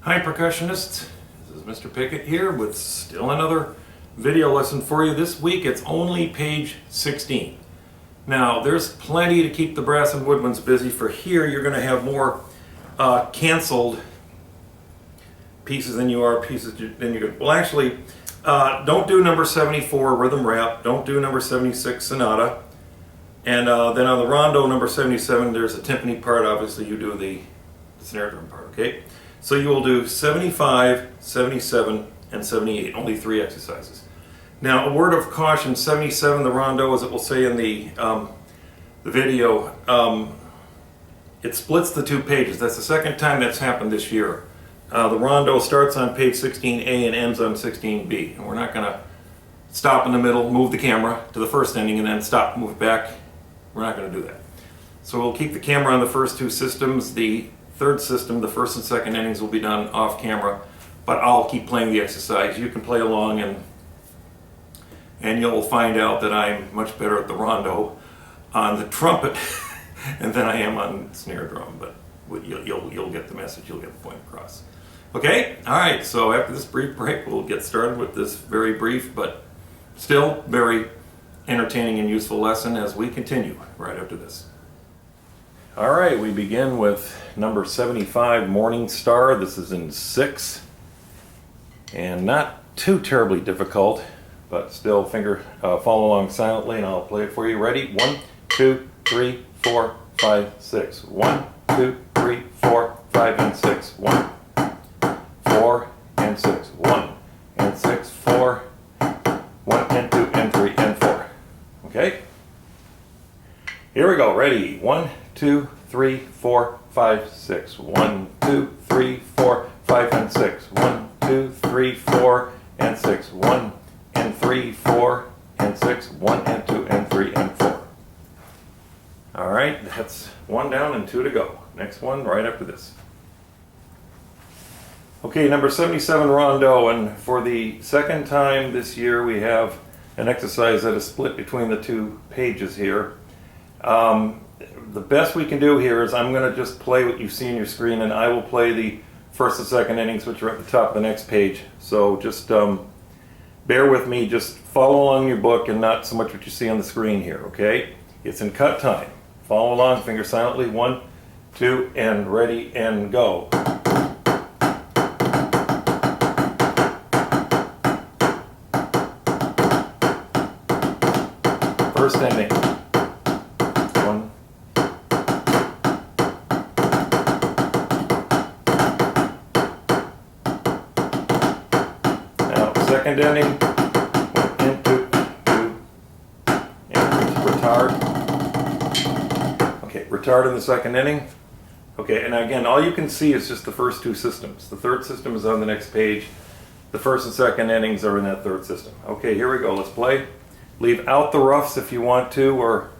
Hi percussionists, this is Mr. Pickett here with still another video lesson for you. This week it's only page 16. Now there's plenty to keep the brass and woodwinds busy. For here you're going to have more canceled pieces than you are pieces than you could. Well actually, don't do number 74 Rhythm Rap, don't do number 76 Sonata, and then on the Rondo number 77 there's a timpani part. Obviously you do the snare drum part, okay? So you will do 75, 77, and 78, only 3 exercises. Now a word of caution, 77, the Rondo, as it will say in the video, it splits the 2 pages. That's the second time that's happened this year. The Rondo starts on page 16A and ends on 16B. And we're not going to stop in the middle, move the camera to the first ending, and then stop, move it back. We're not going to do that. So we'll keep the camera on the first 2 systems. The third system, the first and second endings will be done off camera, but I'll keep playing the exercise. You can play along and you'll find out that I'm much better at the Rondo on the trumpet and than I am on snare drum, but you'll get the message, you'll get the point across. Okay, alright, so after this brief break we'll get started with this very brief but still very entertaining and useful lesson as we continue right after this. Alright, we begin with number 75, Morning Star. This is in 6. And not too terribly difficult, but still follow along silently and I'll play it for you. Ready? 1, 2, 3, 4, 5, 6. 1, 2, 3, 4, 5, and 6. 1, 4, and 6. 1, and 6, 4, 1, and 2, and 3, and 4. Okay? Here we go. Ready? 1, 2, 3, 4, 5, 6. 1, 2, 3, 4, 5, and 6. 1, 2, 3, 4, and 6. 1, and 3, 4, and 6. 1, and 2, and 3, and 4. Alright, that's 1 down and 2 to go. Next one right after this. Okay, number 77 Rondo, and for the second time this year we have an exercise that is split between the 2 pages here. The best we can do here is I'm going to just play what you see on your screen, and I will play the first and second innings, which are at the top of the next page. So just bear with me, just follow along your book and not so much what you see on the screen here, okay? It's in cut time. Follow along, finger silently. 1, 2, and ready and go. First ending. 1. Now, second ending. 1 and 2, 2, and retard. Okay, retard in the second inning. Okay, and again, all you can see is just the first 2 systems. The third system is on the next page. The first and second innings are in that third system. Okay, here we go. Let's play. Leave out the roughs if you want to, or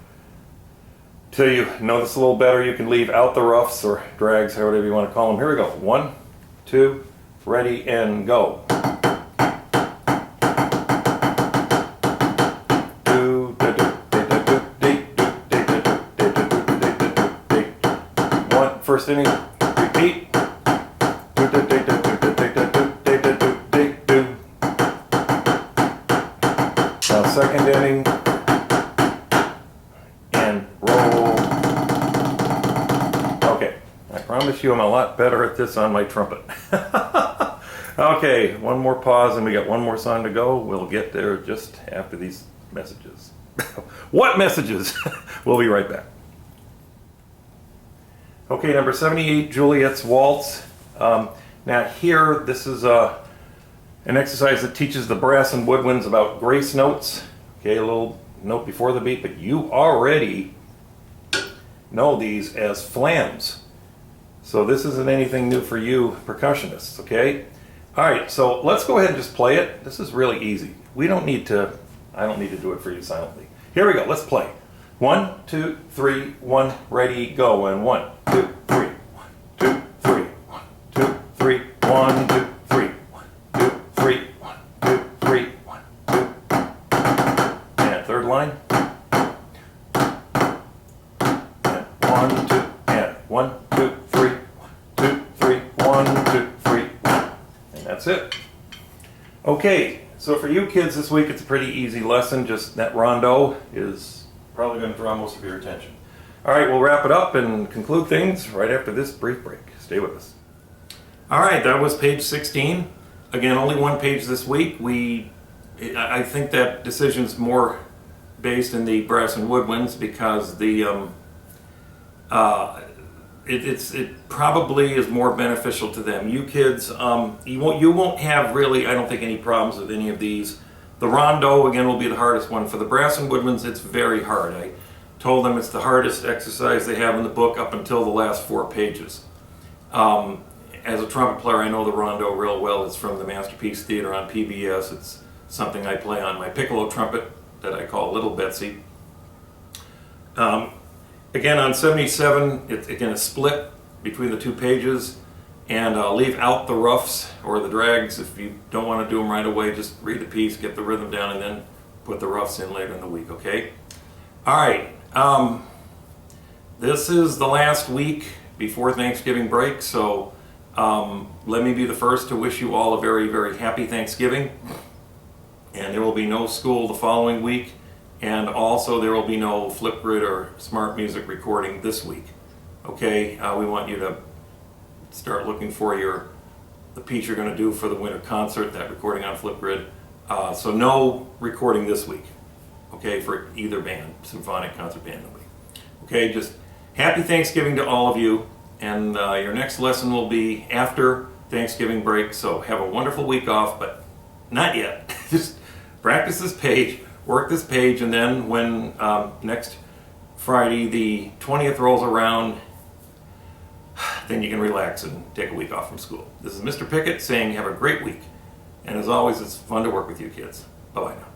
till you know this a little better, you can leave out the roughs or drags, or whatever you want to call them. Here we go. 1, 2, ready, and go. First inning, repeat. Now second inning, and roll. Okay, I promise you I'm a lot better at this on my trumpet. Okay, one more pause and we got one more song to go. We'll get there just after these messages. What messages? We'll be right back. Okay, number 78, Jules Waltz. Now here, this is an exercise that teaches the brass and woodwinds about grace notes. Okay, a little note before the beat, but you already know these as flams. So this isn't anything new for you percussionists, okay? Alright, so let's go ahead and just play it. This is really easy. I don't need to do it for you silently. Here we go, let's play. 1, 2, 3, 1, ready, go, and 1, 2, 3, 1, 2, 3, 1, 2, 3, 1, 2, 3, 1, 2, 3, 1, 2, 3, 1, 2. And third line. And 1, 2, and 1, 2, 3, 1, 2, 3, 1, 2, 3, that's it. Okay, so for you kids this week, it's a pretty easy lesson. Just that rondo is probably going to draw most of your attention. All right, we'll wrap it up and conclude things right after this brief break. Stay with us. All right, that was page 16. Again, only one page this week. I think that decision's more based in the brass and woodwinds because it probably is more beneficial to them. You kids, you won't have really, I don't think, any problems with any of these. The rondo, again, will be the hardest one. For the brass and woodwinds, it's very hard. I told them it's the hardest exercise they have in the book up until the last 4 pages. As a trumpet player, I know the rondo real well. It's from the Masterpiece Theater on PBS. It's something I play on my piccolo trumpet that I call Little Betsy. Again, on 77, it's again a split between the 2 pages, and I'll leave out the roughs or the drags. If you don't want to do them right away, just read the piece, get the rhythm down, and then put the roughs in later in the week, okay? All right, this is the last week before Thanksgiving break, so let me be the first to wish you all a very, very happy Thanksgiving. And there will be no school the following week, and also there will be no Flipgrid or Smart Music recording this week. Okay, we want you to start looking for the piece you're going to do for the winter concert, that recording on Flipgrid. So no recording this week, okay, for either band, symphonic, concert band. Okay, just happy Thanksgiving to all of you, and your next lesson will be after Thanksgiving break, so have a wonderful week off, but not yet. Just practice this page, work this page, and then when next Friday the 20th rolls around, then you can relax and take a week off from school. This is Mr. Pickett saying have a great week. And as always, it's fun to work with you kids. Bye-bye now.